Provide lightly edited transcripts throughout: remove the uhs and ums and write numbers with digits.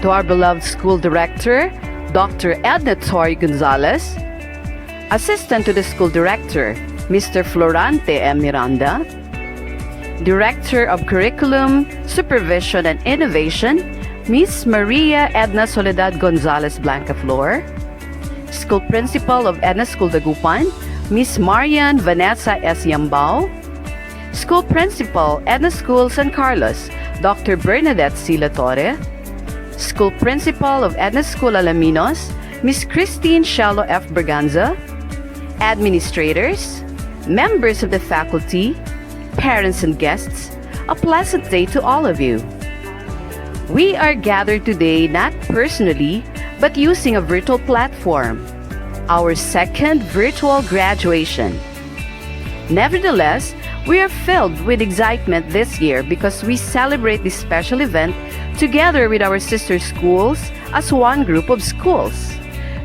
to our beloved school director, Dr. Ednas Gonzalez, assistant to the school director, Mr. Florante M. Miranda, Director of Curriculum, Supervision and Innovation, Miss Maria Edna Soledad Gonzalez Blancaflor, School Principal of Ednas School Dagupan, Miss Marian Vanessa S. Yambao, School Principal, Ednas School San Carlos, Dr. Bernadette C. La Torre, School Principal of Ednas School Alaminos, Miss Christine Shalo F. Berganza, Administrators, members of the faculty, parents and guests, a pleasant day to all of you. We are gathered today not personally, but using a virtual platform, our second virtual graduation. Nevertheless, we are filled with excitement this year because we celebrate this special event together with our sister schools as one group of schools.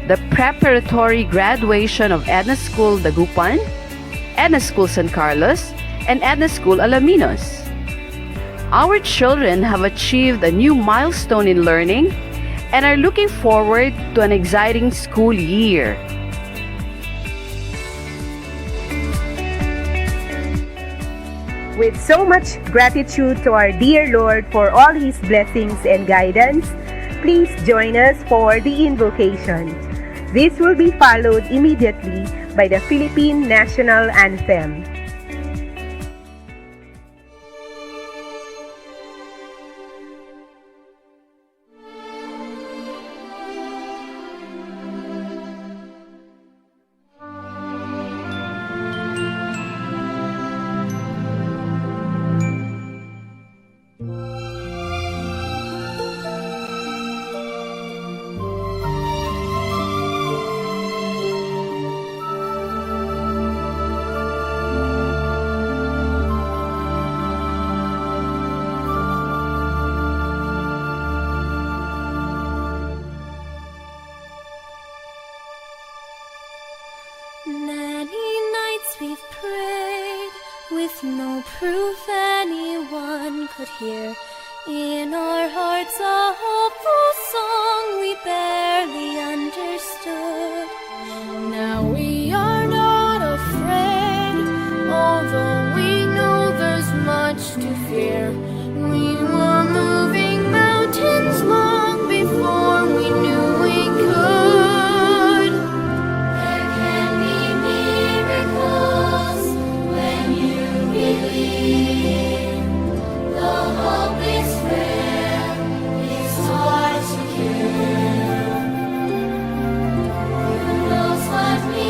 The preparatory graduation of Ednas School Dagupan, Ednas School San Carlos, and Ednas School Alaminos. Our children have achieved a new milestone in learning and are looking forward to an exciting school year. With so much gratitude to our dear Lord for all His blessings and guidance, please join us for the invocation. This will be followed immediately by the Philippine National Anthem. Many nights we've prayed with no proof anyone could hear. In our hearts a hopeful song we barely understood. Now we are not afraid, although we know there's much to fear. We were moving mountains long before we knew we could. There can be miracles when you believe. The hope is rare, it's hard to cure. Who knows what we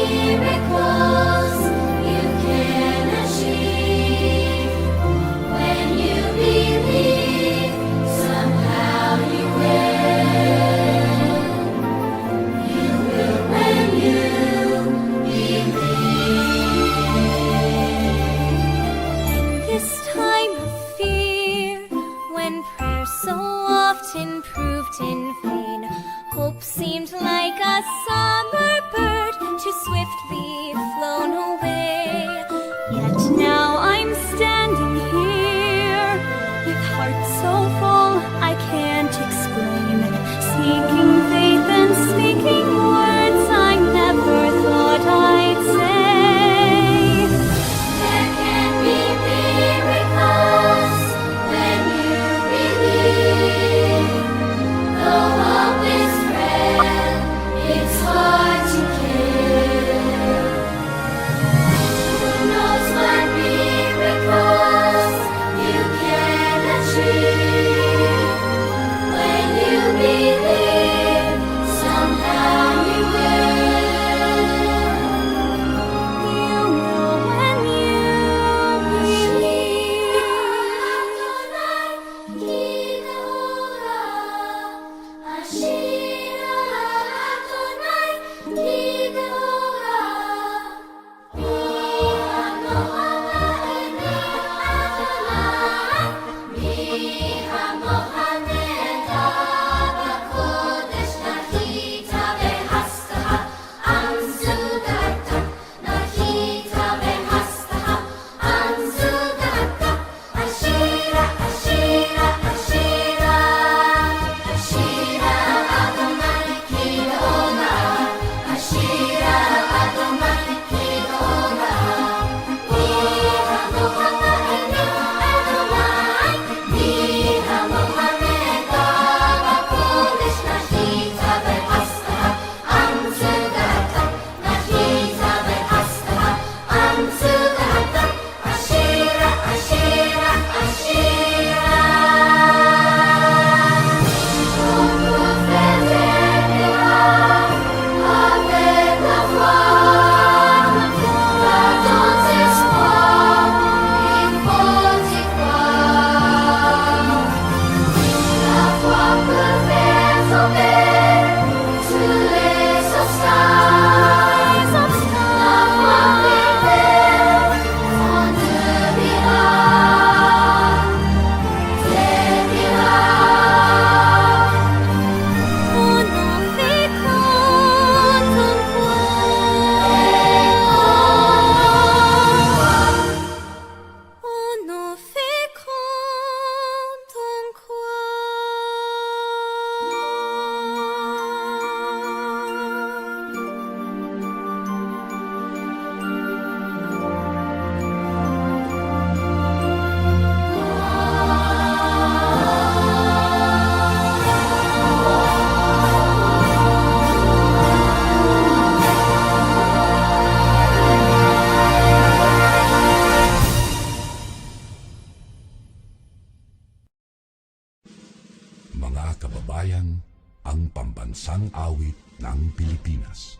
Pambansang Awit ng Pilipinas.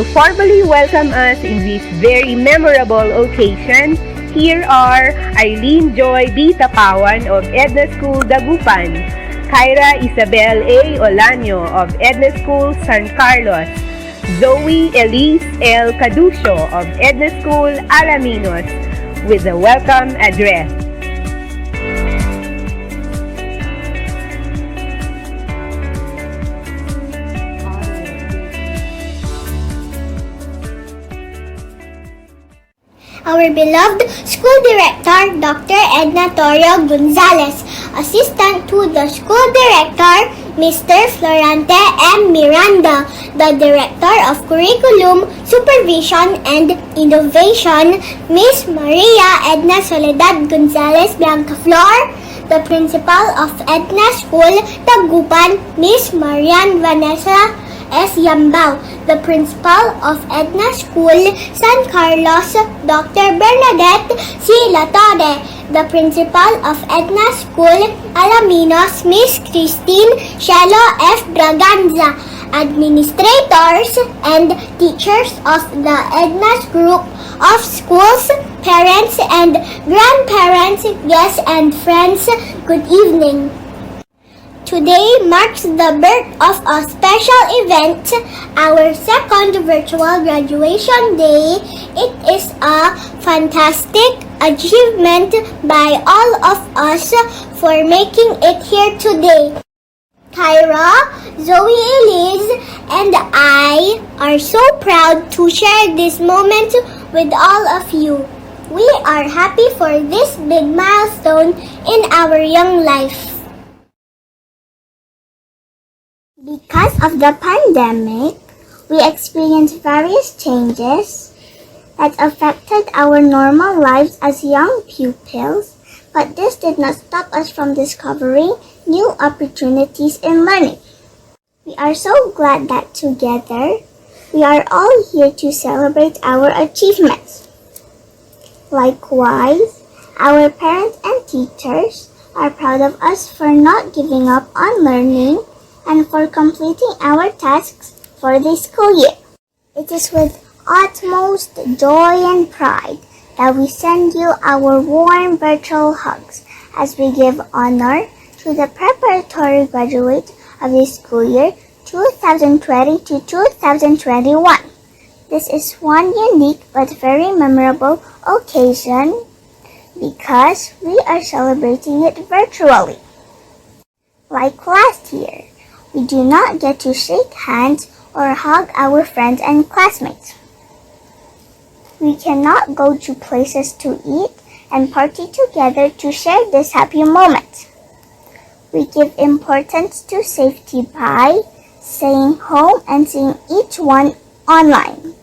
To formally welcome us in this very memorable occasion, here are Eileen Joy B. Tapawan of Ednas School, Dagupan, Kyra Isabel A. Olanyo of Ednas School, San Carlos, Zoe Elise L. Caducio of Ednas School, Alaminos, with a welcome address. Our beloved School Director, Dr. Edna Torio Gonzalez, Assistant to the School Director, Mr. Florante M. Miranda, the Director of Curriculum, Supervision, and Innovation, Miss Maria Edna Soledad Gonzalez Blancaflor, the Principal of Edna School, Tagupan, Miss Marian Vanessa S. Yambao, the Principal of Edna School, San Carlos, Dr. Bernadette C. Latode, the Principal of Edna School, Alaminos, Miss Christine Shelo F. Braganza, administrators and teachers of the Edna's Group of Schools, parents and grandparents, guests and friends, good evening. Today marks the birth of a special event, our second virtual graduation day. It is a fantastic achievement by all of us for making it here today. Kyra, Zoe Elise, and I are so proud to share this moment with all of you. We are happy for this big milestone in our young life. Because of the pandemic, we experienced various changes that affected our normal lives as young pupils, but this did not stop us from discovering new opportunities in learning. We are so glad that together, we are all here to celebrate our achievements. Likewise, our parents and teachers are proud of us for not giving up on learning and for completing our tasks for this school year. It is with utmost joy and pride that we send you our warm virtual hugs as we give honor to the preparatory graduate of this school year 2020 to 2021. This is one unique but very memorable occasion because we are celebrating it virtually. Like last year, we do not get to shake hands or hug our friends and classmates. We cannot go to places to eat and party together to share this happy moment. We give importance to safety by staying home and seeing each one online.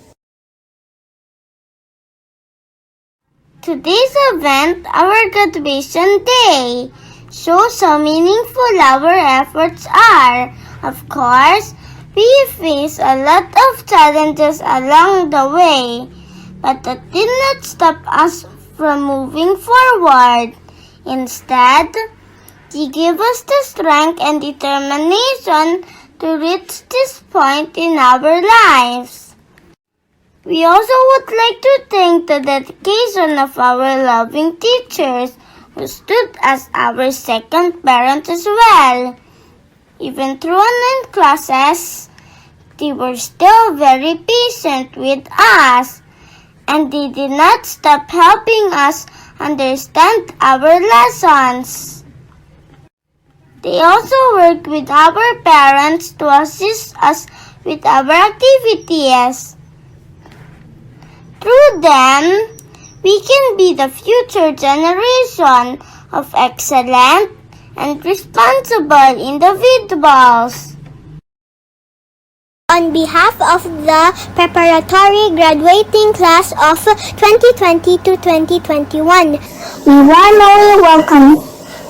Today's event, our graduation day, shows how meaningful our efforts are. Of course, we face a lot of challenges along the way, but that did not stop us from moving forward. Instead, they give us the strength and determination to reach this point in our lives. We also would like to thank the dedication of our loving teachers who stood as our second parent as well. Even through online classes, they were still very patient with us, and they did not stop helping us understand our lessons. They also work with our parents to assist us with our activities. Through them, we can be the future generation of excellent and responsible individuals. On behalf of the preparatory graduating class of 2020 to 2021, we warmly welcome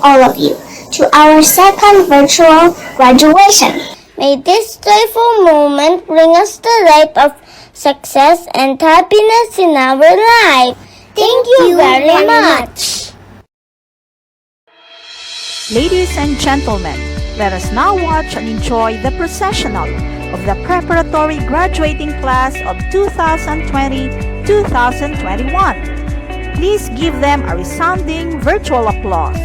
all of you to our second virtual graduation. May this joyful moment bring us the light of success and happiness in our life. Thank you very much. Ladies and gentlemen, let us now watch and enjoy the processional of the preparatory graduating class of 2020-2021. Please give them a resounding virtual applause.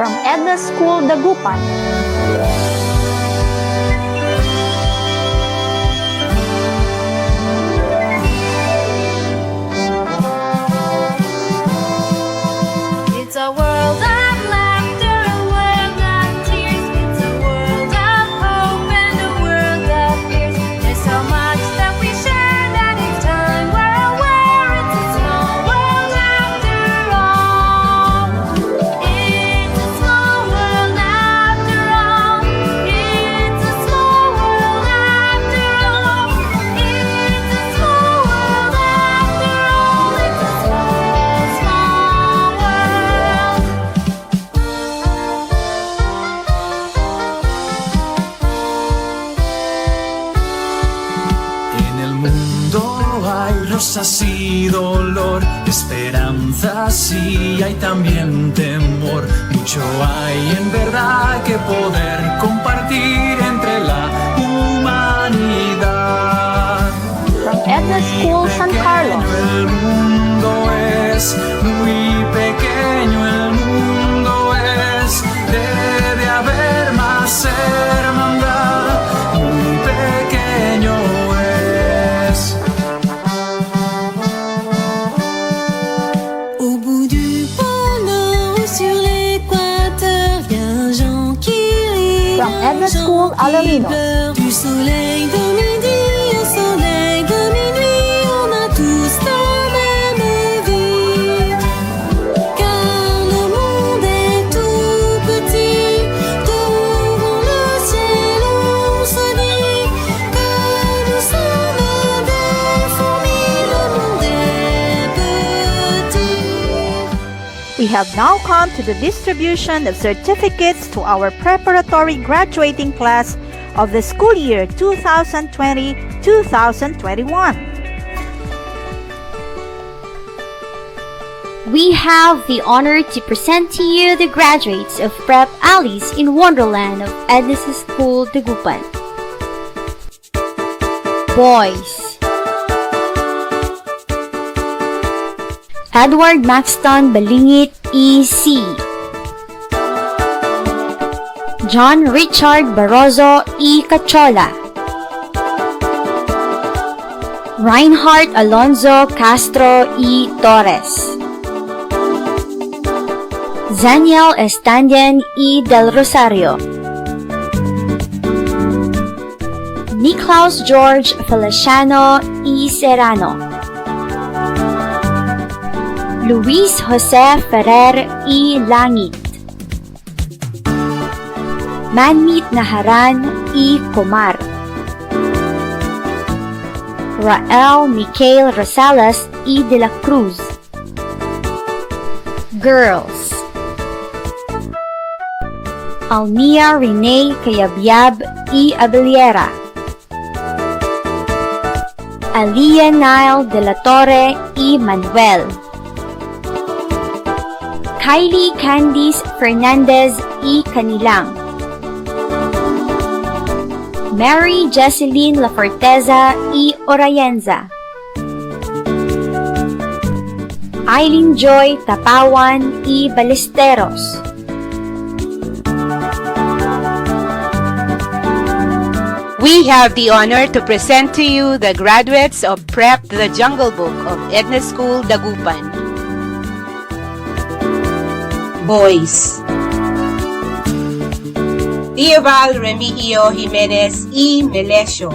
from Ednas School, Dagupan. It's a world of laughter, a world of tears. It's a world of hope and a world of fears. There's so much that we share that in time we're aware it's a small world after all. It's a small world after all. It's a small world after all. It's a small world after all. It's a small, small world. En el mundo hay rosas y dolor, esperanza sí hay también temor. Mucho hay en verdad que poder compartir entre la humanidad. From Ednas School, San Carlos. El mundo es muy pequeño, el mundo es, debe haber más hermandad, muy pequeño es. Au bout du pôle Nord, sur l'équateur, y a un Jean qui rit, From Ednas School, Alaminos. du soleil de midi au soleil de minuit, on a tous la même vie. Car le monde est tout petit, devant le ciel on se dit que nous sommes des fourmis, le monde est petit. We have now come to the distribution of certificates to our preparatory graduating class of the school year 2020-2021. We have the honor to present to you the graduates of Prep Alice in Wonderland of Ednas School, Dagupan. Boys: Edward Maxton Balingit, E.C. John Richard Barroso, E. Cachola. Reinhard Alonzo Castro, E. Torres. Zaniel Estandian, E. Del Rosario. Niklaus George Feliciano, E. Serrano. Luis Jose Ferrer, E. Langit. Manmeet Naharan, E. Comar. Rael Michael Rosales, E. De la Cruz. Girls: Almia Renee Cayabyab, E. Abellera. Alia Nile De La Torre, E. Manuel. Kylie Candice Fernandez, E. Canilang. Mary Jesseline La Forteza, E. Orayenza. Eileen Joy Tapawan, E. Ballesteros. We have the honor to present to you the graduates of Prep the Jungle Book of Ednas School, Dagupan. Boys: Theobald Remigio Jimenez, E. Melesio.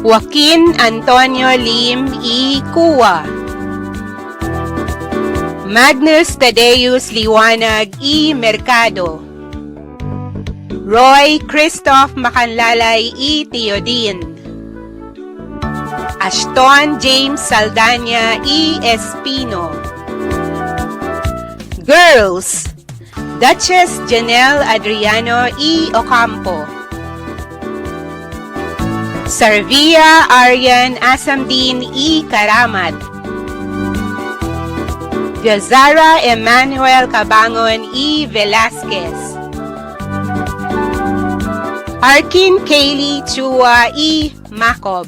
Joaquin Antonio Lim, E. Cuwa. Magnus Tadeus Liwanag, E. Mercado. Roy Christoph Macanlalay, E. Teodin. Ashton James Saldana, E. Espino. Girls: Duchess Janelle Adriano, E. Ocampo. Sarvia Aryan Asamdin, E. Karamat. Jazara Emmanuel Cabangon, E. Velasquez. Arkin Kaylee Chua, E. Macob.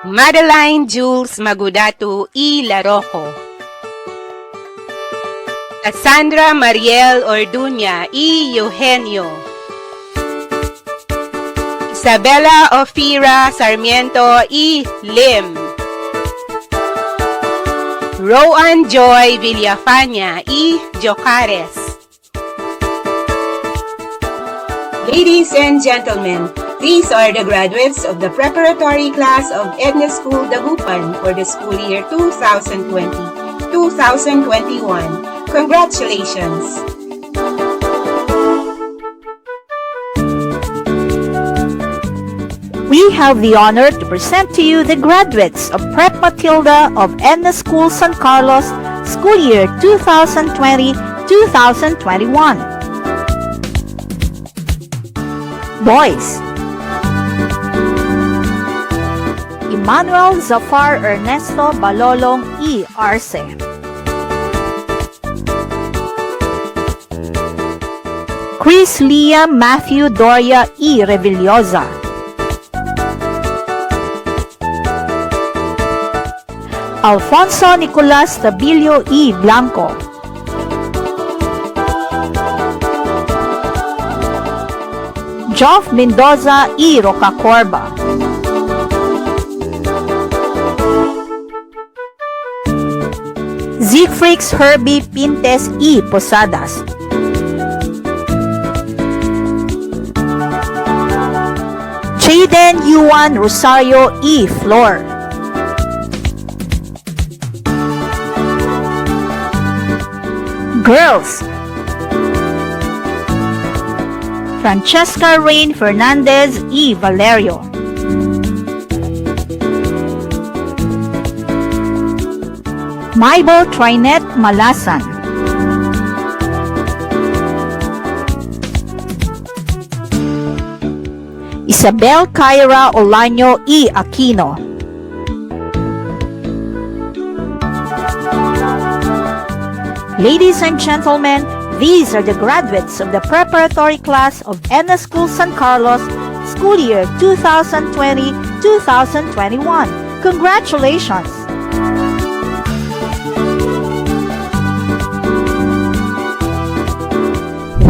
Madeline Jules Magudatu, E. Laroco. Cassandra Mariel Orduña y Eugenio. Isabella Ofira Sarmiento y Lim. Rowan Joy Villafaña y Jocares. Ladies and gentlemen, these are the graduates of the preparatory class of Ednas School Dagupan for the school year 2020-2021. Congratulations! We have the honor to present to you the graduates of Prep Matilda of Ednas School San Carlos, school year 2020-2021. Boys: Emmanuel Zafar Ernesto Balolong E. Arce. Chris Leah Matthew Doria E. Revillosa. Alfonso Nicolas Tabilio E. Blanco. Joff Mendoza E. Rocacorba. Siegfrieds Herbie Pintes E. Posadas. Jaden Yuan Rosario E. Flor. Girls: Francesca Rain Fernandez E. Valerio. Mybel Trinette Malasan. Isabel Kyra Olaño E. Aquino. Ladies and gentlemen, these are the graduates of the preparatory class of Ednas School San Carlos, school year 2020-2021. Congratulations!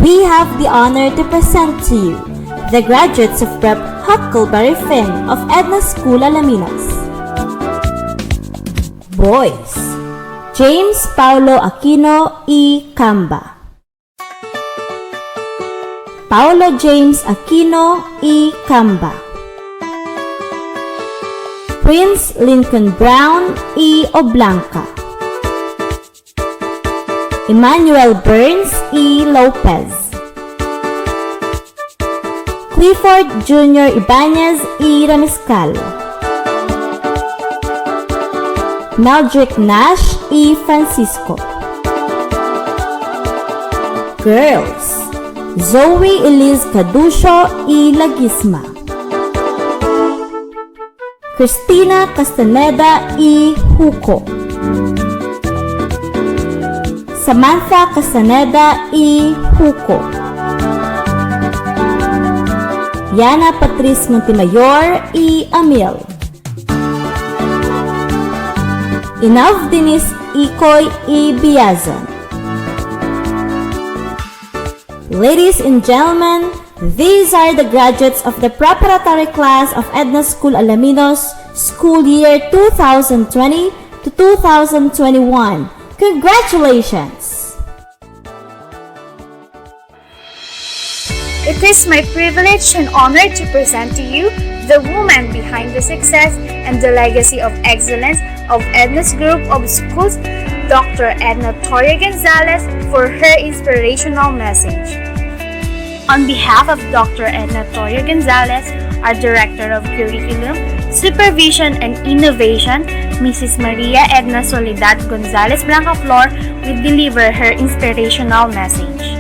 We have the honor to present to you the graduates of Prep Huckleberry Finn of Ednas School Alaminos. Boys: James Paulo Aquino E. Camba. Paulo James Aquino E. Camba. Prince Lincoln Brown E. Oblanca. Emmanuel Burns E. Lopez. Clifford Jr. Ibanez E. Ramiscal. Maldrick Nash E. Francisco. Girls: Zoe Elise Caducio E. Lagisma. Cristina Castaneda E. Huco. Samantha Castaneda E. Huco. Yana Patrice Montemayor E. Amil. Inav Denise Ikoy E. Biazon. Ladies and gentlemen, these are the graduates of the preparatory class of Ednas School Alaminos, school year 2020-2021. Congratulations! It is my privilege and honor to present to you the woman behind the success and the legacy of excellence of Ednas Group of Schools, Dr. Edna Toria Gonzalez, for her inspirational message. On behalf of Dr. Edna Toria Gonzalez, our Director of Curriculum, Supervision and Innovation, Mrs. Maria Edna Soledad Gonzalez Blancaflor, will deliver her inspirational message.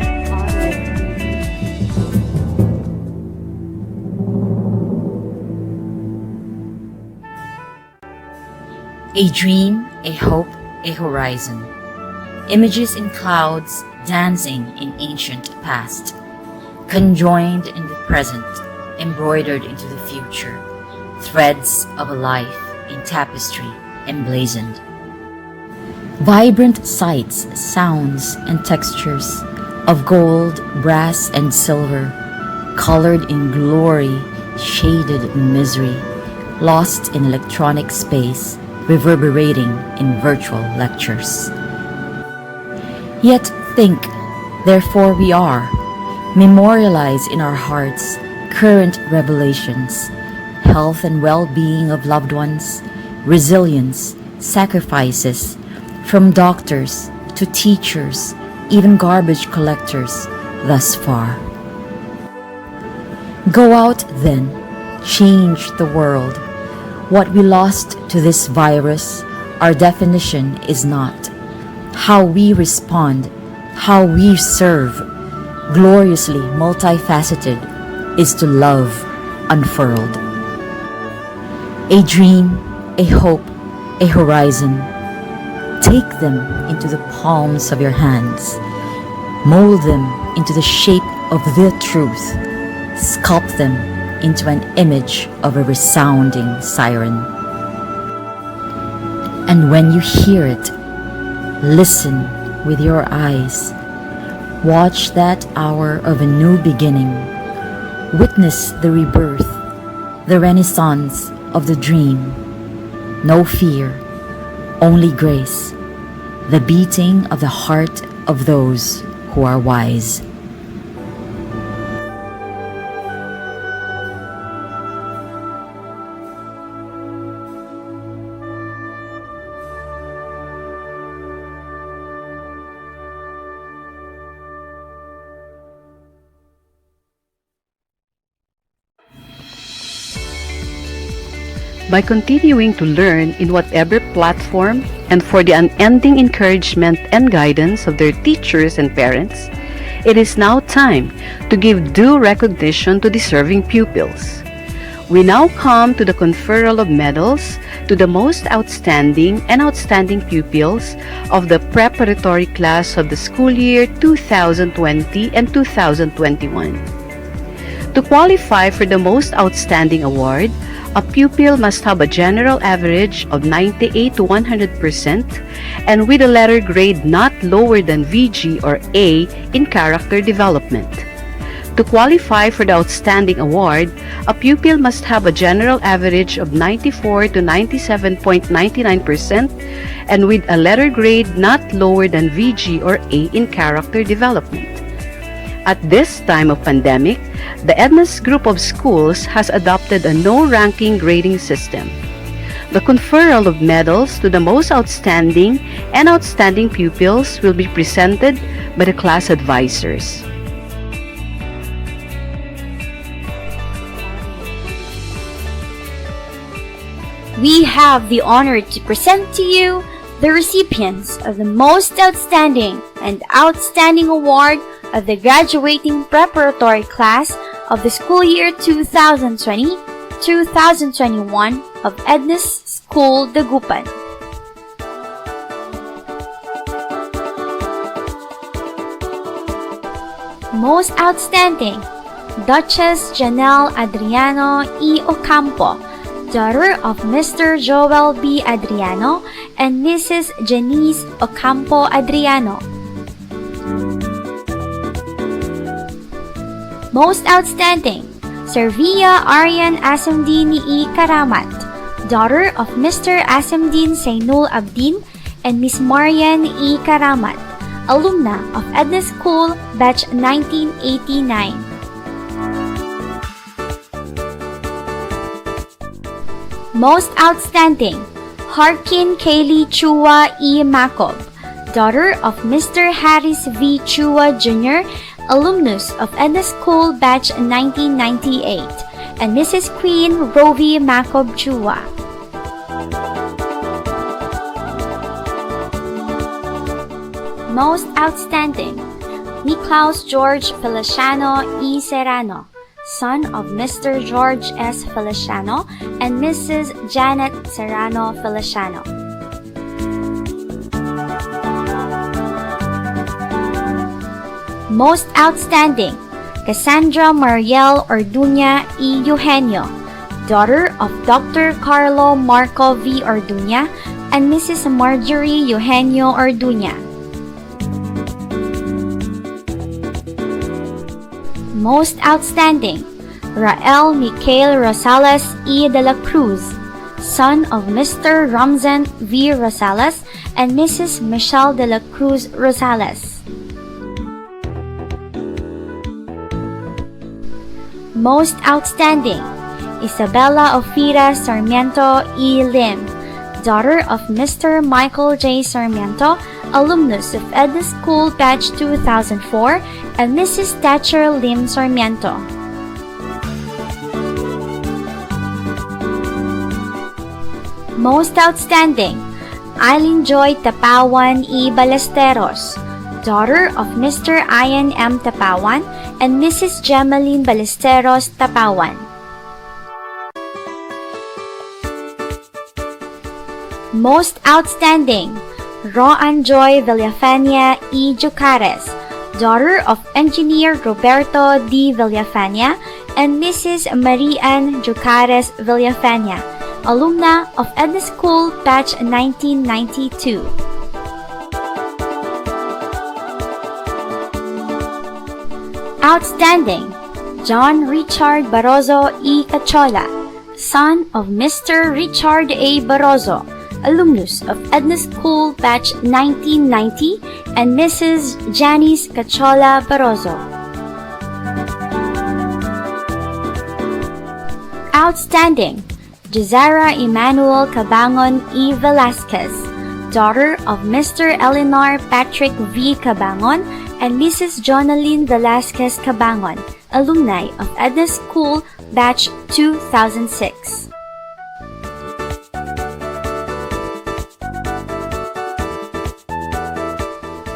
A dream, a hope, a horizon. Images in clouds dancing in ancient past, conjoined in the present, embroidered into the future, threads of a life in tapestry emblazoned. Vibrant sights, sounds, and textures of gold, brass, and silver, colored in glory, shaded in misery, lost in electronic space, reverberating in virtual lectures. Yet think, therefore we are, memorialize in our hearts current revelations, health and well-being of loved ones, resilience, sacrifices, from doctors to teachers, even garbage collectors thus far. Go out then, change the world. What we lost to this virus, our definition is not. How we respond, how we serve, gloriously multifaceted, is to love unfurled. A dream, a hope, a horizon. Take them into the palms of your hands. Mold them into the shape of the truth. Sculpt them into an image of a resounding siren. And when you hear it, listen with your eyes. Watch that hour of a new beginning. Witness the rebirth, the renaissance of the dream. No fear, only grace, the beating of the heart of those who are wise. By continuing to learn in whatever platform and for the unending encouragement and guidance of their teachers and parents, it is now time to give due recognition to deserving pupils. We now come to the conferral of medals to the most outstanding and outstanding pupils of the preparatory class of the school year 2020 and 2021. To qualify for the most outstanding award, a pupil must have a general average of 98 to 100% and with a letter grade not lower than VG or A in character development. To qualify for the outstanding award, a pupil must have a general average of 94 to 97.99% and with a letter grade not lower than VG or A in character development. At this time of pandemic, the Ednas group of schools has adopted a no-ranking grading system. The conferral of medals to the most outstanding and outstanding pupils will be presented by the class advisors. We have the honor to present to you the recipients of the most outstanding and outstanding award of the graduating preparatory class of the school year 2020-2021 of Ednas School Dagupan. Most outstanding, Duchess Janelle Adriano E. Ocampo, daughter of Mr. Joel B. Adriano and Mrs. Janice Ocampo Adriano. Most outstanding, Servia Aryan Asamdin E. Karamat, daughter of Mr. Asamdin Sainul Abdin and Miss Marian E. Karamat, alumna of Ednas School, batch 1989. Most outstanding, Harkin Kaylee Chua E. Makob, daughter of Mr. Harris V. Chua Jr., alumnus of Ednas School, batch 1998, and Mrs. Queen Rovi Makob Chua. Most outstanding, Niklaus George Feliciano E. Serrano, son of Mr. George S. Feliciano and Mrs. Janet Serrano Feliciano. Most outstanding, Cassandra Mariel Orduña E. Eugenio, daughter of Dr. Carlo Marco V. Orduña, and Mrs. Marjorie Eugenio Orduña. Most outstanding, Rael Michael Rosales E. de la Cruz, son of Mr. Ramzan V. Rosales and Mrs. Michelle de la Cruz Rosales. Most outstanding, Isabella Ofira Sarmiento E. Lim, daughter of Mr. Michael J. Sarmiento, alumnus of Ednas School Batch 2004, and Mrs. Thatcher Lim Sarmiento. Most outstanding, Eileen Joy Tapawan E. Ballesteros, daughter of Mr. Ian M. Tapawan and Mrs. Gemaline Ballesteros Tapawan. Most outstanding, Roan Joy Villafania E. Jucares, daughter of Engineer Roberto D. Villafania and Mrs. Marian Jucares Villafania, alumna of Ednas School Batch 1992. Outstanding, John Richard Barroso E. Cachola, son of Mr. Richard A. Barroso, alumnus of Ednas School Batch 1990, and Mrs. Janice Cachola Barroso. Outstanding, Jazara Emmanuel Cabangon E. Velasquez, daughter of Mr. Eleanor Patrick V. Cabangon and Mrs. Jonaline Velasquez Cabangon, alumni of Ednas School Batch 2006.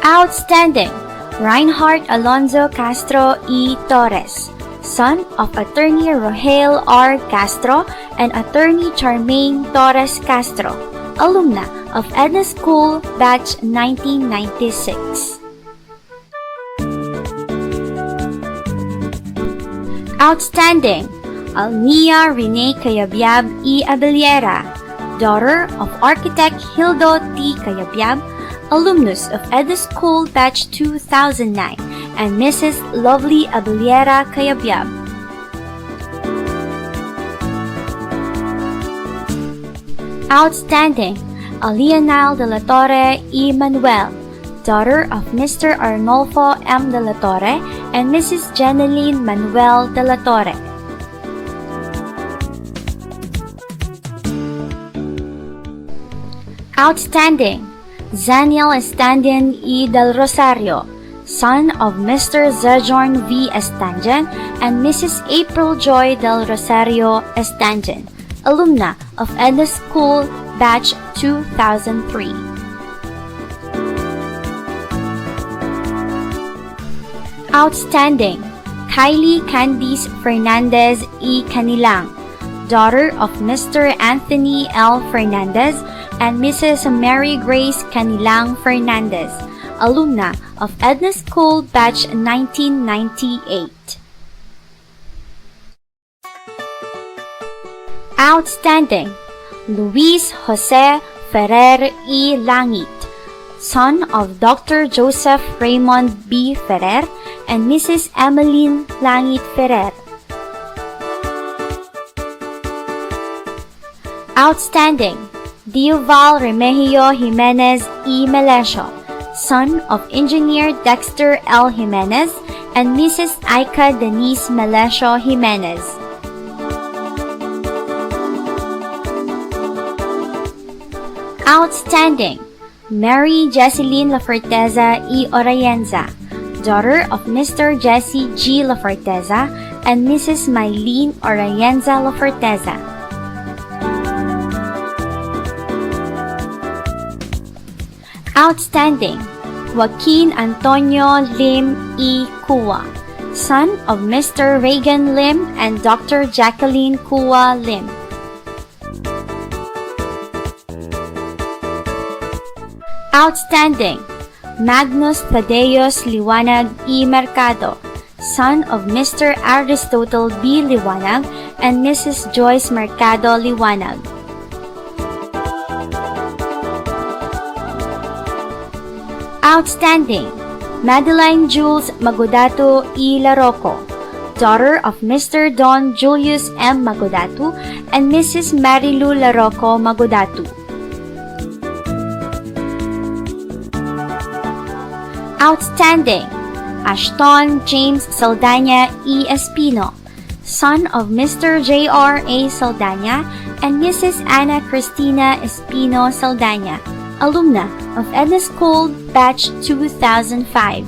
Outstanding, Reinhardt Alonzo Castro E. Torres, son of Attorney Rohel R. Castro and Attorney Charmaine Torres Castro, alumna of Ednas School Batch 1996. Outstanding, Almia Rene Cayabyab E. Abellera, daughter of Architect Hildo T. Cayabyab, alumnus of Ednas School Batch 2009, and Mrs. Lovely Abellera Cayabyab. Outstanding, Alianal de la Torre E. Manuel, daughter of Mr. Arnolfo M. de la Torre and Mrs. Jeneline Manuel de la Torre. Outstanding, Zaniel Estandian E. del Rosario, son of Mr. Zajorn V. Estandian and Mrs. April Joy del Rosario Estandian, alumna of Ednas School Batch 2003. Outstanding, Kylie Candice Fernandez E. Canilang, daughter of Mr. Anthony L. Fernandez and Mrs. Mary Grace Canilang Fernandez, alumna of Ednas School Batch 1998. Outstanding, Luis Jose Ferrer E. Langit, son of Dr. Joseph Raymond B. Ferrer and Mrs. Emmeline Langit Ferrer. Outstanding, Dioval Remigio Jimenez E. Melesio, son of Engineer Dexter L. Jimenez and Mrs. Aika Denise Melesio Jimenez. Outstanding, Mary Jesseline Laforteza E. Orayenza, daughter of Mr. Jesse G. Laforteza and Mrs. Mylene Orayenza Laforteza. Outstanding, Joaquin Antonio Lim E. Kua, son of Mr. Reagan Lim and Dr. Jacqueline Kua Lim. Outstanding, Magnus Thaddeus Liwanag E. Mercado, son of Mr. Aristotle B. Liwanag and Mrs. Joyce Mercado Liwanag. Outstanding, Madeline Jules Magodato E. Larocco, daughter of Mr. Don Julius M. Magodatu and Mrs. Marilu Larocco Magodatu. Outstanding, Ashton James Saldana E. Espino, son of Mr. J.R. A. Saldana and Mrs. Ana Cristina Espino Saldana, alumna of Ednas School Batch 2005.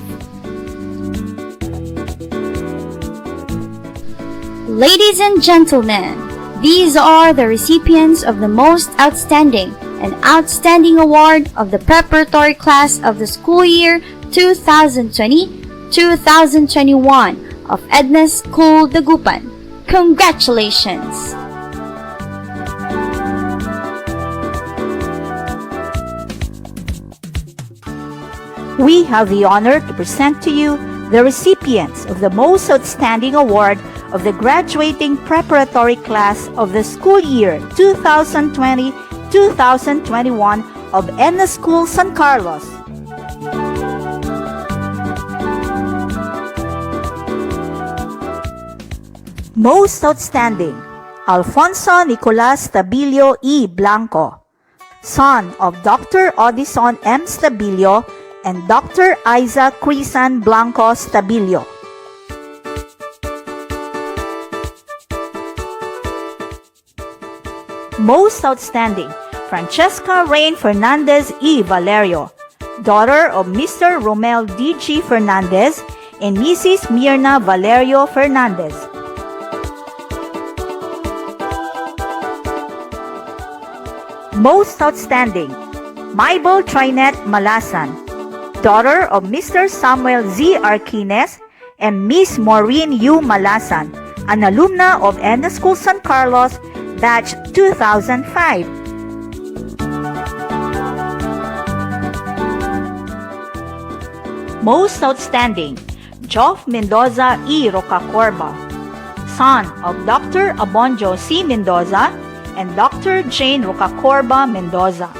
Ladies and gentlemen, these are the recipients of the Most Outstanding and Outstanding Award of the Preparatory Class of the School Year 2020-2021 of Ednas School Dagupan. Congratulations! We have the honor to present to you the recipients of the Most Outstanding Award of the graduating preparatory class of the school year 2020-2021 of Ednas School San Carlos. Most Outstanding, Alfonso Nicolas Stabilio E. Blanco, son of Dr. Odison M. Stabilio and Dr. Isaac Crisan Blanco Stabilio. Most Outstanding, Francesca Rain Fernandez E. Valerio, daughter of Mr. Romel D. G. Fernandez and Mrs. Mirna Valerio Fernandez. Most Outstanding, Mybel Trinet Malasan, daughter of Mr. Samuel Z. Arquines and Miss Maureen U. Malasan, an alumna of Ednas School San Carlos, Batch 2005. Most Outstanding, Joff Mendoza E. Rocacorba, son of Dr. Abonjo C. Mendoza and Dr. Jane Rocacorba Mendoza.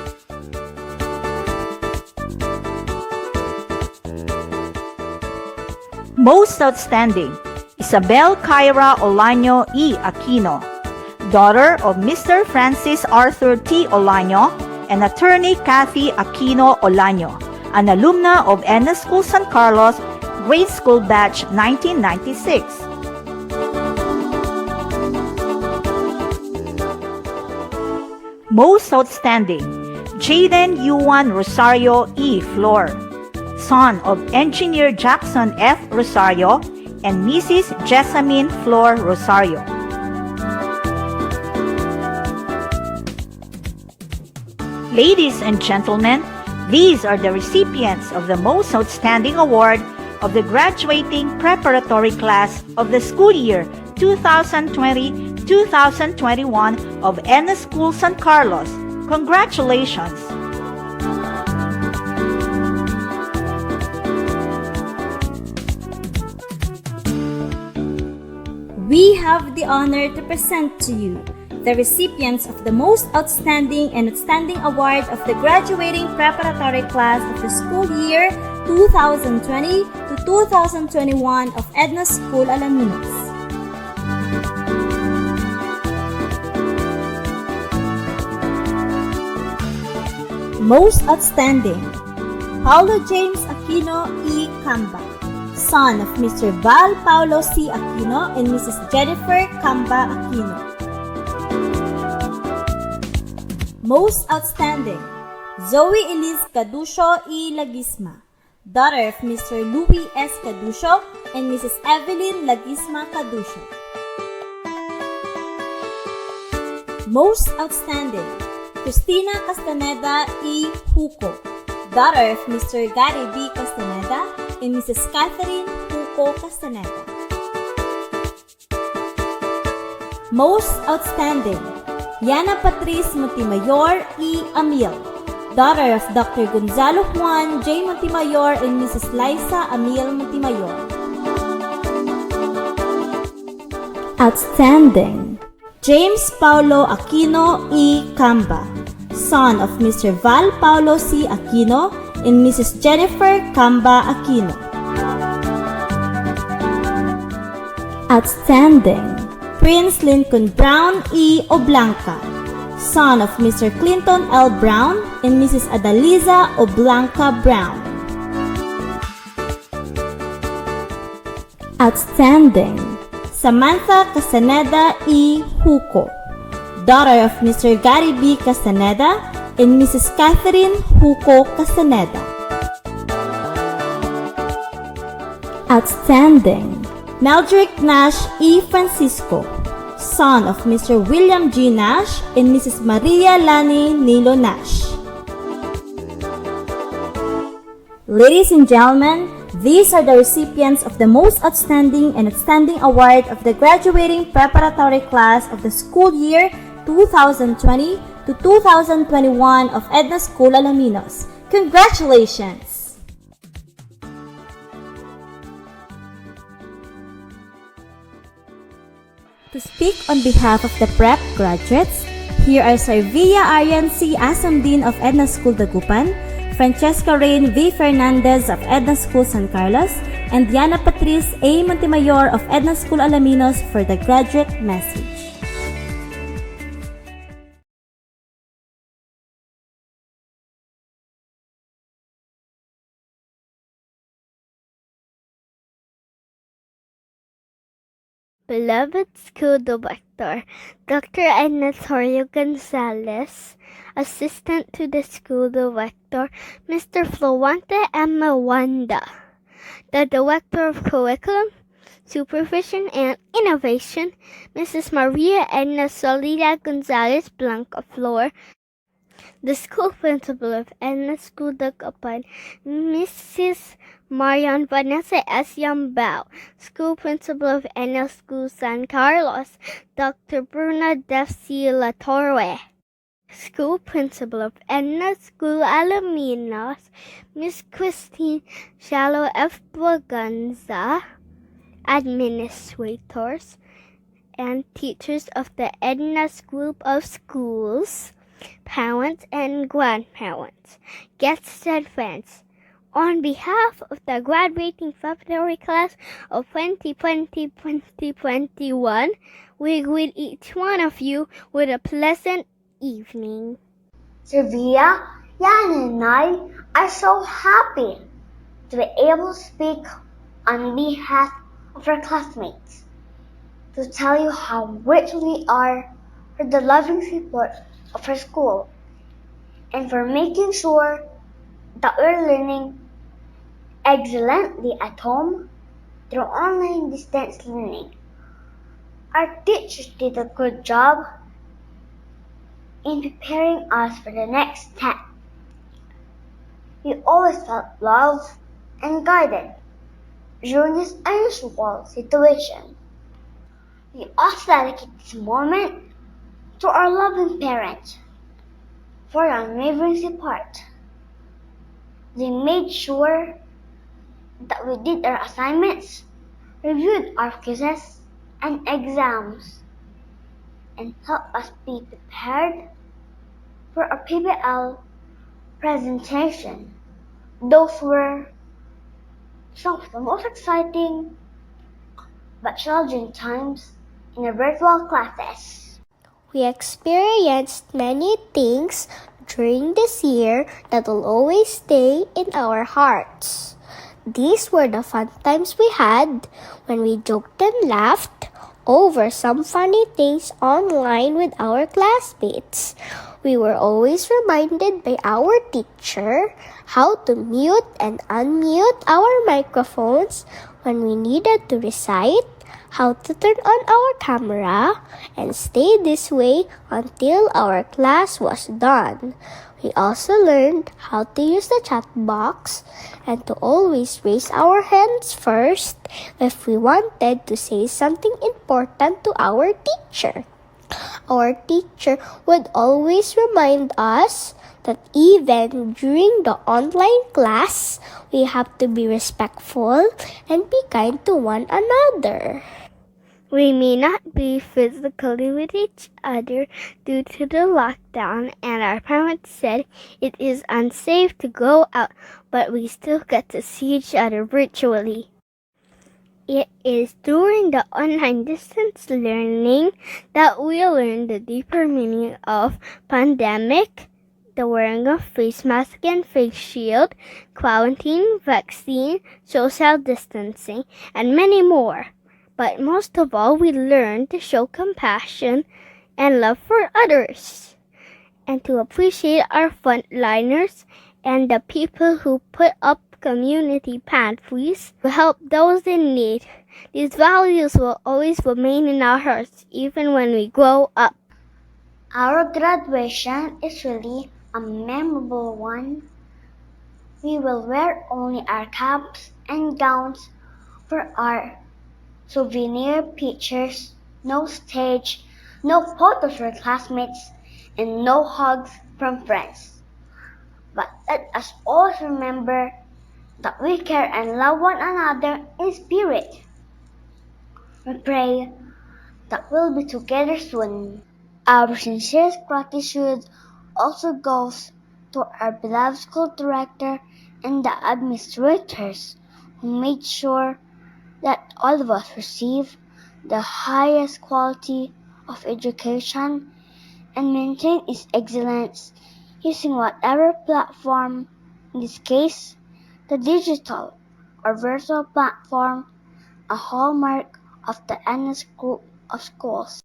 Most Outstanding, Isabel Kyra Olaño E. Aquino, daughter of Mr. Francis Arthur T. Olaño and attorney Kathy Aquino Olaño, an alumna of Ednas School San Carlos, grade school batch 1996. Most Outstanding, Jaden Yuan Rosario E. Flor, son of Engineer Jackson F. Rosario and Mrs. Jessamine Flor Rosario. Ladies and gentlemen, these are the recipients of the Most Outstanding Award of the graduating preparatory class of the school year 2020-2021 of Ednas School San Carlos. Congratulations! We have the honor to present to you the recipients of the Most Outstanding and Outstanding Award of the graduating preparatory class of the school year 2020 to 2021 of Ednas School Alaminos. Most Outstanding, Paulo James Aquino E. Camba, son of Mr. Val Paulo C. Aquino and Mrs. Jennifer Camba Aquino. Most Outstanding, Zoe Elise Caducio E. Lagisma, daughter of Mr. Louis S. Caducio and Mrs. Evelyn Lagisma Caducio. Most Outstanding, Cristina Castaneda E. Huco, daughter of Mr. Gary B. Castaneda and Mrs. Catherine Huco Castaneda. Most Outstanding, Yana Patrice Montemayor E. Amil, daughter of Dr. Gonzalo Juan J. Montemayor and Mrs. Liza Amil Montemayor. Outstanding, James Paulo Aquino E. Camba, son of Mr. Val Paulo C. Aquino and Mrs. Jennifer Camba Aquino. Outstanding, Prince Lincoln Brown E. Oblanca, son of Mr. Clinton L. Brown and Mrs. Adaliza Oblanca Brown. Outstanding, Samantha Castaneda E. Huco, daughter of Mr. Gary B. Castaneda and Mrs. Catherine Huco Castaneda. Outstanding, Meldrick Nash E. Francisco, son of Mr. William G. Nash and Mrs. Maria Lani Nilo Nash. Ladies and gentlemen, these are the recipients of the Most Outstanding and Outstanding Award of the graduating preparatory class of the school year 2020 to 2021 of Ednas School Alaminos. Congratulations! To speak on behalf of the prep graduates, here are Sarvia Arian C. Asamdin of Ednas School Dagupan, Francesca Rain V. Fernandez of Ednas School San Carlos, and Diana Patrice A. Montemayor of Ednas School Alaminos for the graduate message. Beloved School Director, Dr. Ednas Gonzalez, Assistant to the School Director, Mr. Florante M. Wanda, the Director of Curriculum, Supervision and Innovation, Mrs. Maria Edna Solida Gonzalez Blanca Flor, the School Principal of Edna School Dagupan, Mrs. Marian Vanessa S. Yambao, School Principal of Edna School San Carlos, Dr. Bruna Defci La Torre, School Principal of Edna School Alaminos, Miss Christine Shallow F. Braganza, Administrators and teachers of the Edna's Group of Schools, parents and grandparents, guests and friends. On behalf of the graduating preparatory class of 2020-2021, we greet each one of you with a pleasant evening. Servia, Yan and I are so happy to be able to speak on behalf of our classmates, to tell you how grateful we are for the loving support of our school and for making sure that we're learning excellently at home through online distance learning. Our teachers did a good job in preparing us for the next step. We always felt loved and guided during this unusual situation. We also dedicate this moment to our loving parents for their unwavering support. They made sure that we did our assignments, reviewed our quizzes and exams, and helped us be prepared for our PBL presentation. Those were some of the most exciting but challenging times in our virtual classes. We experienced many things during this year that will always stay in our hearts. These were the fun times we had when we joked and laughed over some funny things online with our classmates. We were always reminded by our teacher how to mute and unmute our microphones when we needed to recite, how to turn on our camera, and stay this way until our class was done. We also learned how to use the chat box and to always raise our hands first if we wanted to say something important to our teacher. Our teacher would always remind us that even during the online class, we have to be respectful and be kind to one another. We may not be physically with each other due to the lockdown, and our parents said it is unsafe to go out, but we still get to see each other virtually. It is during the online distance learning that we learn the deeper meaning of pandemic, the wearing of face mask and face shield, quarantine, vaccine, social distancing, and many more. But most of all, we learn to show compassion and love for others, and to appreciate our frontliners and the people who put up community pantries to help those in need. These values will always remain in our hearts even when we grow up. Our graduation is really a memorable one. We will wear only our caps and gowns for our souvenir pictures, no stage, no photos for classmates, and no hugs from friends. But let us always remember that we care and love one another in spirit. We pray that we'll be together soon. Our sincerest gratitude also goes to our beloved school director and the administrators who made sure that all of us receive the highest quality of education and maintain its excellence using whatever platform, in this case, the digital or virtual platform, a hallmark of the Ednas Group of Schools.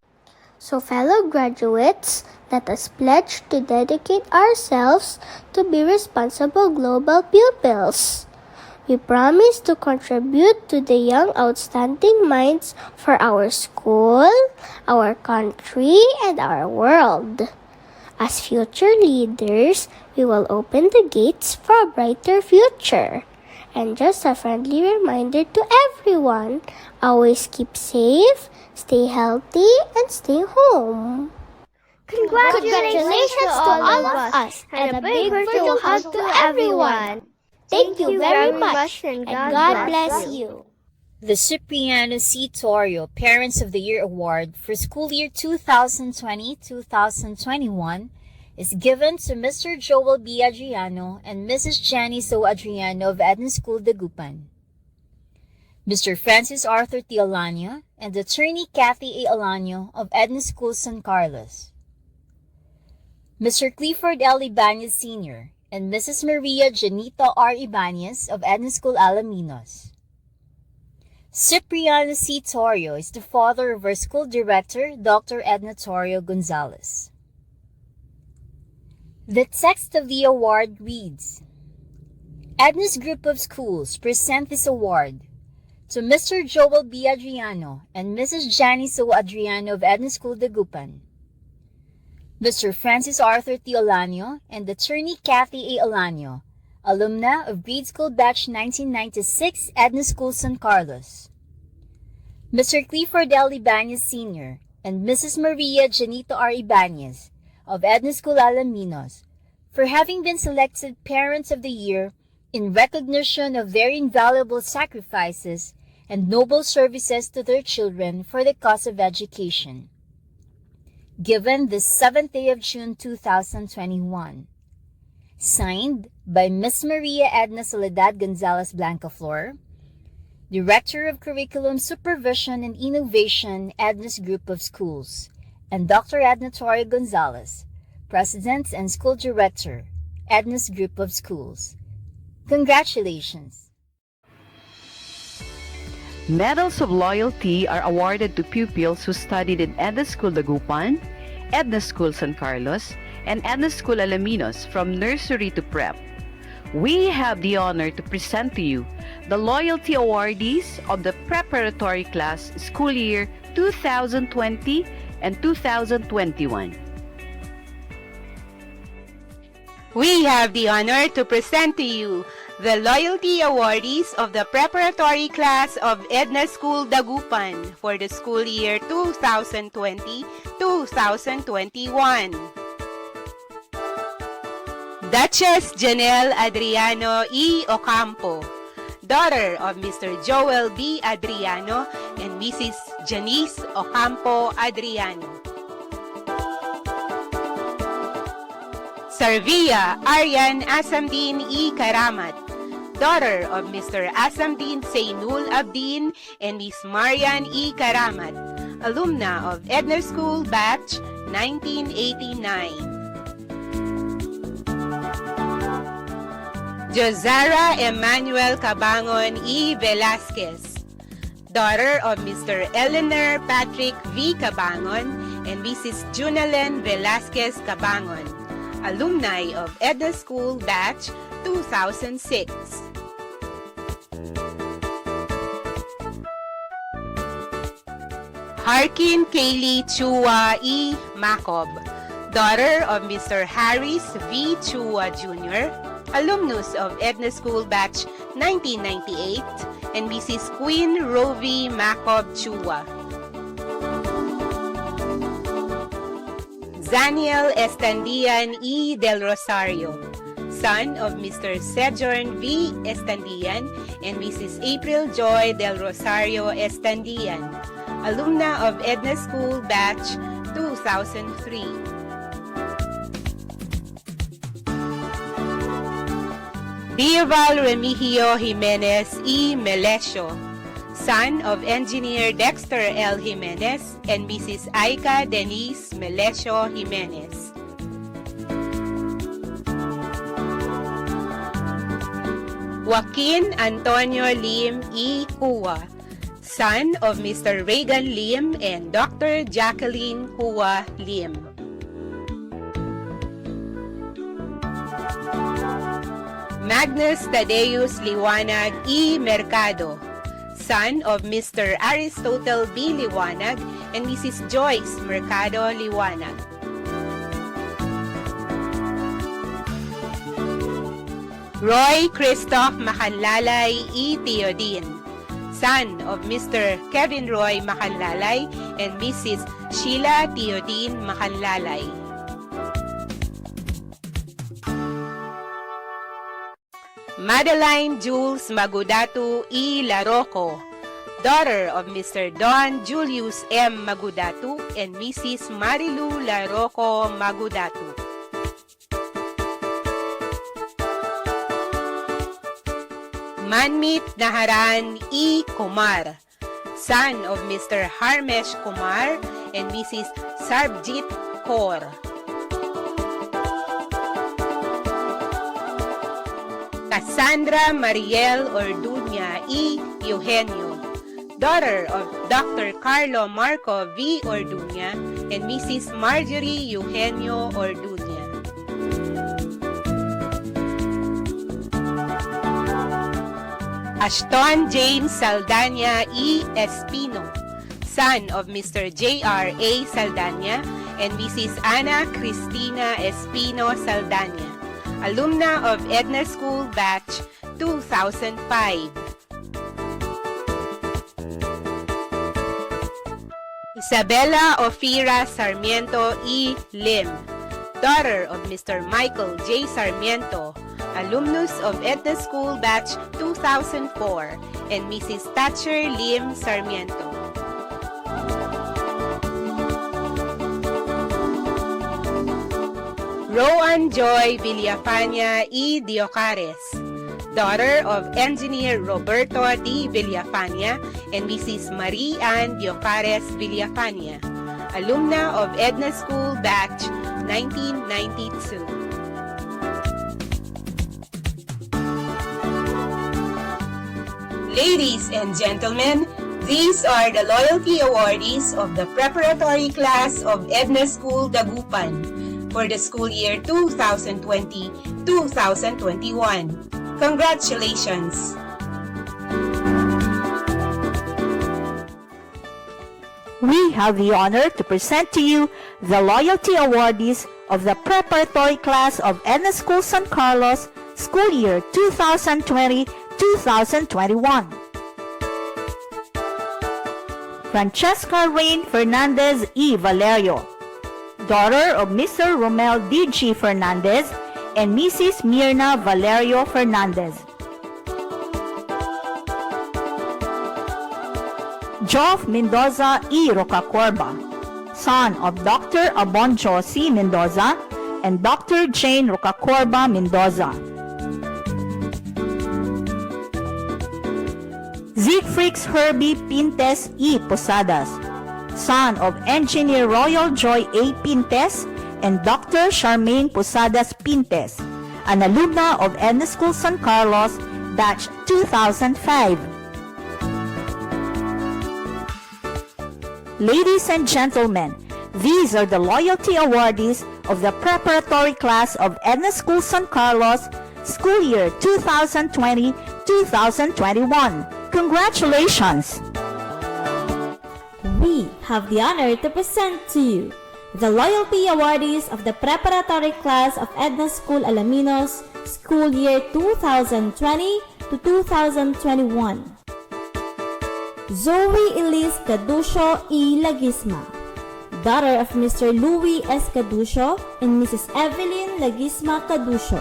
So fellow graduates, let us pledge to dedicate ourselves to be responsible global pupils. We promise to contribute to the young outstanding minds for our school, our country, and our world. As future leaders, we will open the gates for a brighter future. And just a friendly reminder to everyone, always keep safe, stay healthy, and stay home. Congratulations to all of us, and a big virtual hug to everyone. Thank you very much, and God bless you. The Cipriano C. Torrio Parents of the Year Award for school year 2020-2021 is given to Mr. Joel B. Adriano and Mrs. Janice O. Adriano of Ednas School, Dagupan. Mr. Francis Arthur T. Alano and Attorney Kathy A. Alano of Ednas School, San Carlos. Mr. Clifford L. Ibanez Sr. and Mrs. Maria Janita R. Ibanez of Ednas School, Alaminos. Cipriano C. Torrio is the father of our school director, Dr. Edna Torrio Gonzalez. The text of the award reads, Ednas Group of Schools present this award to Mr. Joel B. Adriano and Mrs. Janice O. Adriano of Ednas School, Dagupan, Mr. Francis Arthur T. Alano and Attorney Kathy A. Alano, alumna of grade school batch 1996, Ednas School, San Carlos, Mr. Clifford L. Ibanez Sr. and Mrs. Maria Janita R. Ibanez of Ednas School, Alaminos, for having been selected Parents of the Year in recognition of their invaluable sacrifices and noble services to their children for the cause of education. Given the 7th day of June 2021. Signed by Miss Maria Edna Soledad Gonzalez Blancaflor, Director of Curriculum Supervision and Innovation, Ednas Group of Schools, and Dr. Edna Torre Gonzalez, President and School Director, Ednas Group of Schools. Congratulations! Medals of loyalty are awarded to pupils who studied in Ednas School Dagupan, Ednas School San Carlos, and Ednas School Alaminos from nursery to prep. We have the honor to present to you the loyalty awardees of the preparatory class school year 2020 and 2021. We have the honor to present to you the loyalty awardees of the preparatory class of Ednas School Dagupan for the school year 2020-2021. Duchess Janelle Adriano E. Ocampo, daughter of Mr. Joel B. Adriano and Mrs. Janice Ocampo Adriano. Sarvia Aryan Asamdin E. Karamat, daughter of Mr. Asamdin Zainul Abdin and Miss Marian E. Karamat, alumna of Ednas School Batch 1989. Josara Emmanuel Cabangon E. Velasquez, daughter of Mr. Eleanor Patrick V. Cabangon and Mrs. Junalen Velasquez Cabangon, alumni of Ednas School Batch 2006. Harkin Kaylee Chua E. Macob, daughter of Mr. Harris V. Chua Jr., alumnus of Ednas School Batch 1998, and Mrs. Queen Rovi Macob Chua. Zaniel Estandian E. Del Rosario, son of Mr. Sejourn V. Estandian and Mrs. April Joy Del Rosario Estandian, alumna of Ednas School Batch 2003. Dioval Remigio Jimenez E. Melesio, son of Engineer Dexter L. Jimenez and Mrs. Aika Denise Melesio Jimenez. Joaquin Antonio Lim E. Hua, son of Mr. Reagan Lim and Dr. Jacqueline Hua Lim. Magnus Tadeus Liwanag E. Mercado, son of Mr. Aristotle B. Liwanag and Mrs. Joyce Mercado Liwanag. Roy Christoph Macanlalay E. Teodin, son of Mr. Kevin Roy Macanlalay and Mrs. Sheila Teodin Macanlalay. Madeline Jules Magudatu E. Laroco, daughter of Mr. Don Julius M. Magudatu and Mrs. Marilu Laroco Magudatu. Manmit Naharan E. Kumar, son of Mr. Harmesh Kumar and Mrs. Sarbjit Kaur. Cassandra Mariel Orduña E. Eugenio, daughter of Dr. Carlo Marco V. Orduña and Mrs. Marjorie Eugenio Orduña. Ashton James Saldana E. Espino, son of Mr. J.R.A. Saldana and Mrs. Ana Cristina Espino Saldana, alumna of Ednas School Batch 2005. Isabella Ofira Sarmiento E. Lim, daughter of Mr. Michael J. Sarmiento, alumnus of Ednas School Batch 2004, and Mrs. Thatcher Lim Sarmiento. Rowan Joy Villafania E. Diocares, daughter of Engineer Roberto D. Villafania and Mrs. Marie Ann Diocares Villafania, alumna of Ednas School Batch 1992. Ladies and gentlemen, these are the loyalty awardees of the preparatory class of Ednas School Dagupan for the school year 2020-2021. Congratulations! We have the honor to present to you the loyalty awardees of the preparatory class of Ednas School San Carlos, school year 2020-2021. Francesca Rain Fernandez E. Valerio, daughter of Mr. Romel D.G. Fernandez and Mrs. Mirna Valerio Fernandez. Joff Mendoza E. Rocacorba, son of Dr. Aboncho C. Mendoza and Dr. Jane Rocacorba Mendoza. Siegfried Herbie Pintes E. Posadas, son of Engineer Royal Joy A. Pintes and Dr. Charmaine Posadas Pintes, an alumna of Ednas School San Carlos, batch 2005. Ladies and gentlemen, these are the loyalty awardees of the preparatory class of Ednas School San Carlos, school year 2020-2021. Congratulations! We have the honor to present to you the loyalty awardees of the preparatory class of Ednas School Alaminos, school year 2020 to 2021. Zoe Elise Caducio E. Lagisma, daughter of Mr. Louis S. Caducio and Mrs. Evelyn Lagisma Caducio.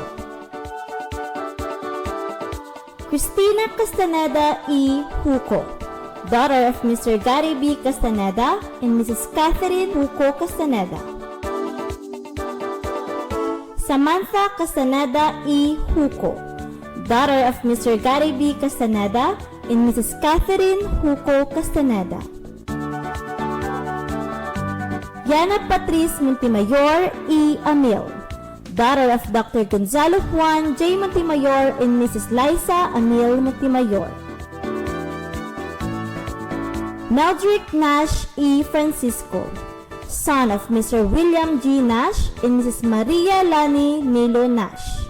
Cristina Castaneda E. Huco, daughter of Mr. Gary B. Castaneda and Mrs. Catherine Huco Castaneda. Samantha Castaneda E. Huco, daughter of Mr. Gary B. Castaneda and Mrs. Catherine Huco Castaneda. Yana Patrice Montemayor E. Amil, daughter of Dr. Gonzalo Juan J. Montemayor and Mrs. Liza Amil Montemayor. Meldrick Nash E. Francisco, son of Mr. William G. Nash and Mrs. Maria Lani Milo Nash.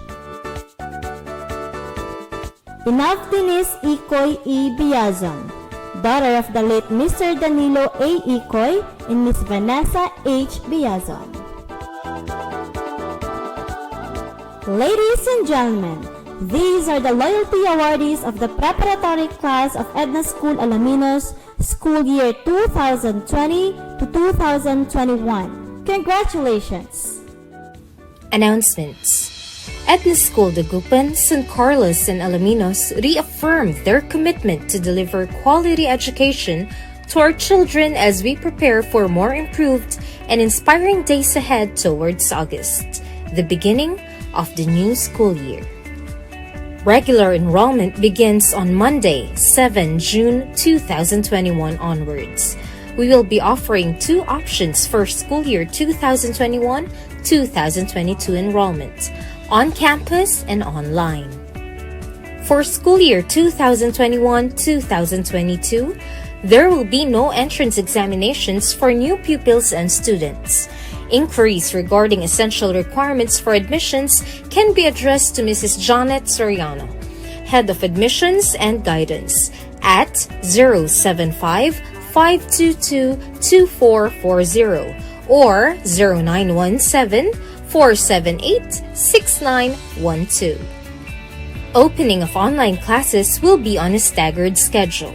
Inav Denise Ikoy E. Biazon, daughter of the late Mr. Danilo A. Ikoy and Miss Vanessa H. Biazon. Ladies and gentlemen, these are the loyalty awardees of the preparatory class of Ednas School Alaminos, school year 2020 to 2021. Congratulations! Announcements. Ednas School Dagupan, San Carlos, and Alaminos reaffirm their commitment to deliver quality education to our children as we prepare for more improved and inspiring days ahead towards August, the beginning of the new school year. Regular enrollment begins on Monday, 7 June 2021 onwards. We will be offering two options for school year 2021-2022 enrollment, on campus and online. For school year 2021-2022, there will be no entrance examinations for new pupils and students. Inquiries regarding essential requirements for admissions can be addressed to Mrs. Janet Soriano, Head of Admissions and Guidance, at 075-522-2440 or 0917-478-6912. Opening of online classes will be on a staggered schedule.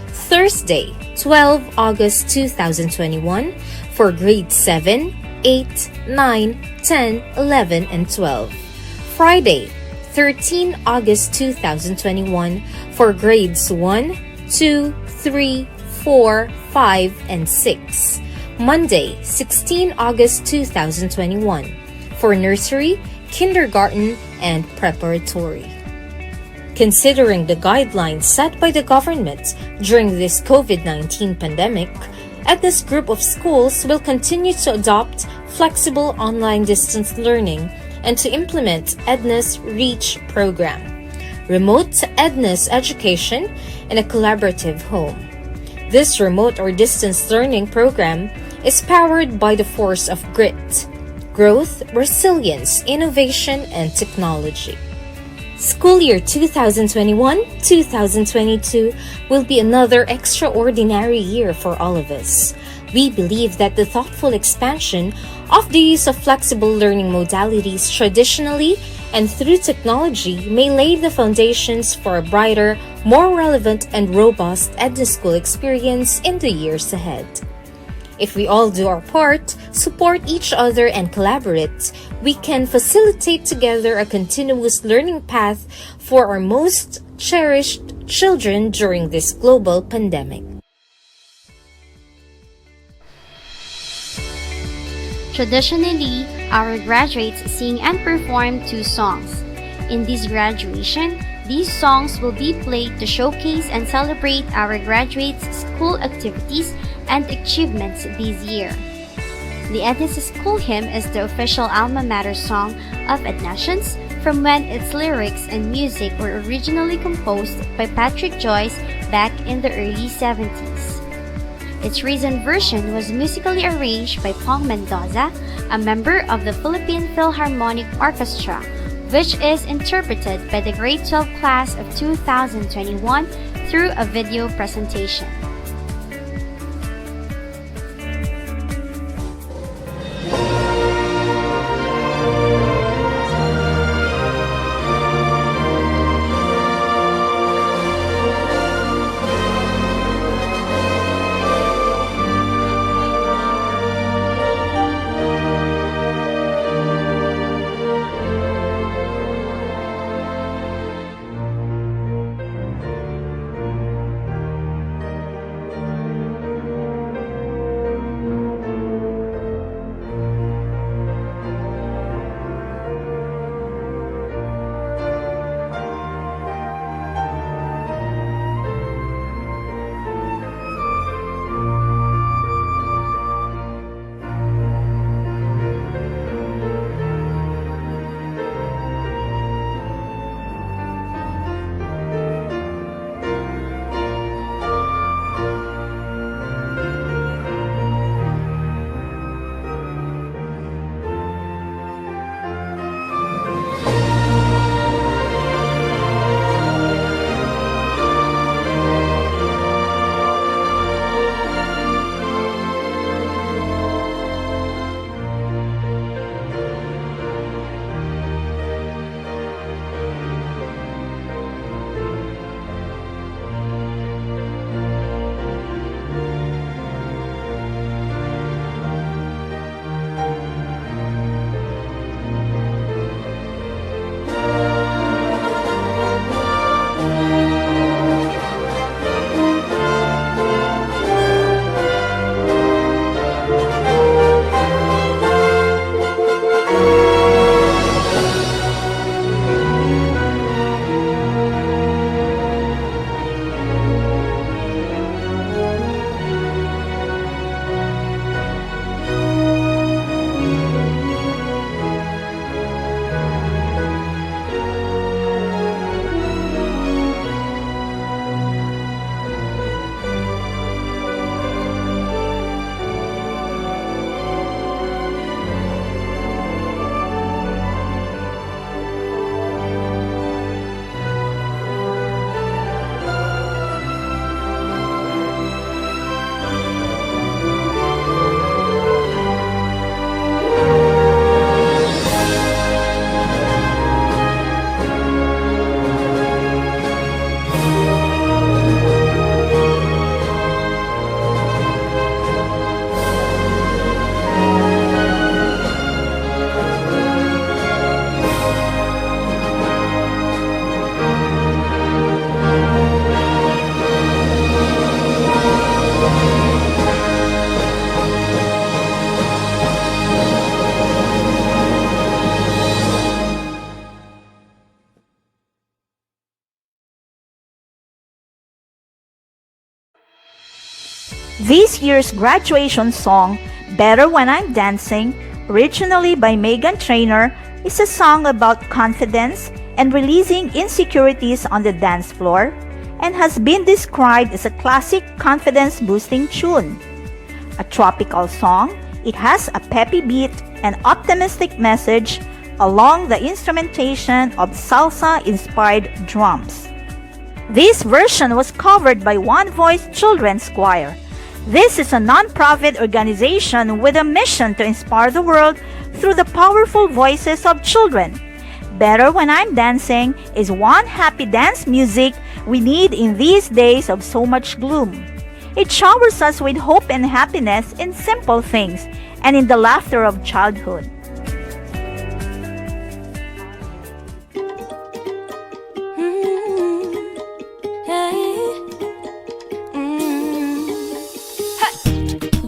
Thursday, 12 August 2021 for grade 7, 8, 9, 10, 11, and 12. Friday, 13 August 2021 for grades 1, 2, 3, 4, 5, and 6. Monday, 16 August 2021 for nursery, kindergarten, and preparatory. Considering the guidelines set by the government during this COVID-19 pandemic, Ednas group of schools will continue to adopt flexible online distance learning and to implement Ednas REACH program, remote Ednas education in a collaborative home. This remote or distance learning program is powered by the force of grit, growth, resilience, innovation, and technology. School year 2021-2022 will be another extraordinary year for all of us. We believe that the thoughtful expansion of the use of flexible learning modalities traditionally and through technology may lay the foundations for a brighter, more relevant, and robust Ednas School experience in the years ahead. If we all do our part, support each other, and collaborate, we can facilitate together a continuous learning path for our most cherished children during this global pandemic. Traditionally, our graduates sing and perform 2 songs. In this graduation, these songs will be played to showcase and celebrate our graduates' school activities and achievements this year. The Ednas School Hymn is the official alma mater song of Ednasians from when its lyrics and music were originally composed by Patrick Joyce back in the early 70s. Its recent version was musically arranged by Pong Mendoza, a member of the Philippine Philharmonic Orchestra, which is interpreted by the grade 12 class of 2021 through a video presentation. This year's graduation song, Better When I'm Dancing, originally by Megan Trainor, is a song about confidence and releasing insecurities on the dance floor and has been described as a classic confidence-boosting tune. A tropical song, it has a peppy beat and optimistic message along the instrumentation of salsa-inspired drums. This version was covered by One Voice Children's Choir. This is a non-profit organization with a mission to inspire the world through the powerful voices of children. Better When I'm Dancing is one happy dance music we need in these days of so much gloom. It showers us with hope and happiness in simple things and in the laughter of childhood.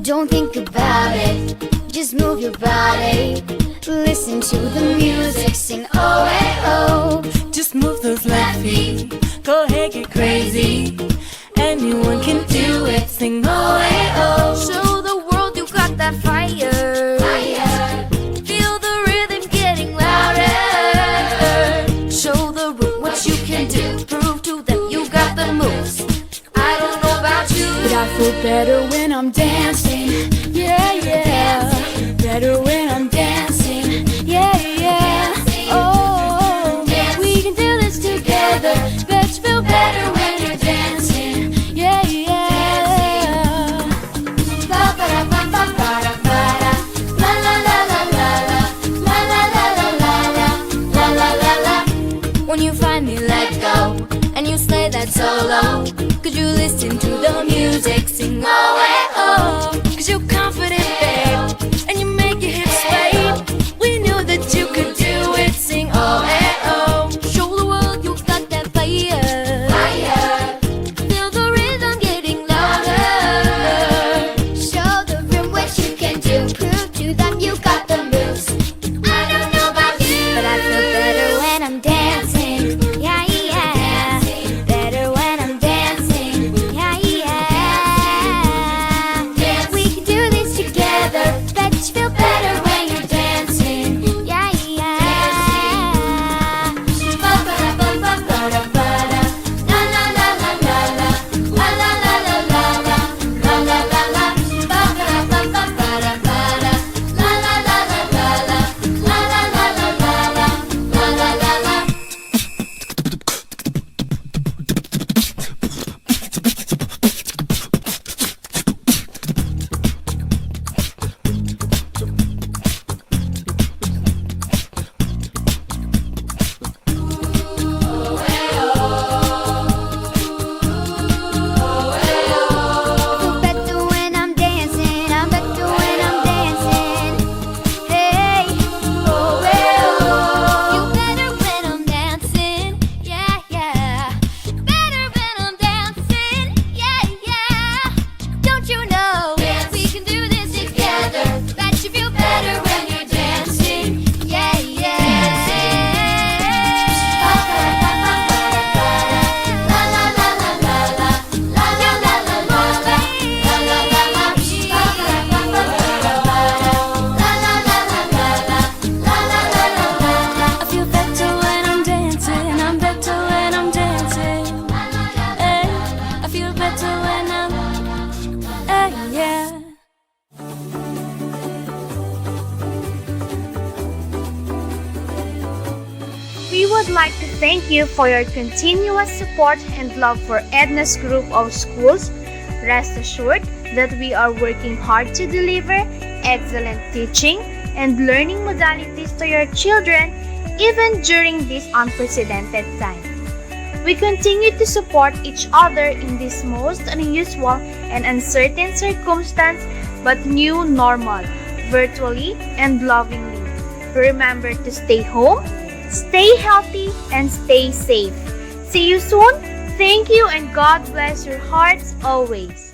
Don't think about it, Just move your body, listen to the music, sing oh hey oh. Just move those left feet, go ahead, get crazy. Anyone can do it, sing oh hey oh. Show the world you got that fire, fire. Feel the rhythm getting louder. Show the room what you can do, prove to them you got the moves. I don't know about you, But I feel better when I'm dancing, yeah, yeah. Better when I'm dancing, yeah, yeah. Oh, we can do this together. Bet you feel better when you're dancing, yeah, yeah. Ba ba da ba ba ba da ba da. La la la la la la. La la la la la la. La la la la. When you finally let go and you slay that solo, could you listen to the music, sing oh hey oh. Cause you're confident, babe, and you make your hips sway. We knew that you could do it, sing oh hey oh. Show the world you got that fire, fire. Feel the rhythm getting louder. Show the room what you can do, prove to them you got the moves. I don't know about you, but I feel better when I'm dancing, yeah, yeah. Better when I'm dancing, yeah, yeah. We can do this together. Bet you feel better when you're dancing, yeah, yeah. Ba ba da ba ba ba da ba da. La la la la la la. La la la la la la. La la la la. Ba ba da ba ba ba da ba da. La la la la la la. La la la la la la. La la la la. Feel better when I'm dancing. I'm better when I'm dancing. Hey, oh, hey, oh. You better when I'm dancing. Yeah, yeah. Better when I'm dancing. Yeah, yeah. Don't you know we can do this together? Bet you feel better when you're dancing. Yeah, yeah. La la la la la la. La la la la la la. La la la la la la. La la la la. La la la la la. La la la la la. La la la la la. I feel better when I'm dancing, I'm better when I'm dancing. Hey, I feel better when I'm, hey, yeah. We would like to thank you for your continuous support and love for Ednas Group of Schools. Rest assured that we are working hard to deliver excellent teaching and learning modalities to your children even during this unprecedented time. We continue to support each other in this most unusual and uncertain circumstance but new normal, virtually and lovingly. Remember to stay home, stay healthy, and stay safe. See you soon. Thank you and God bless your hearts always.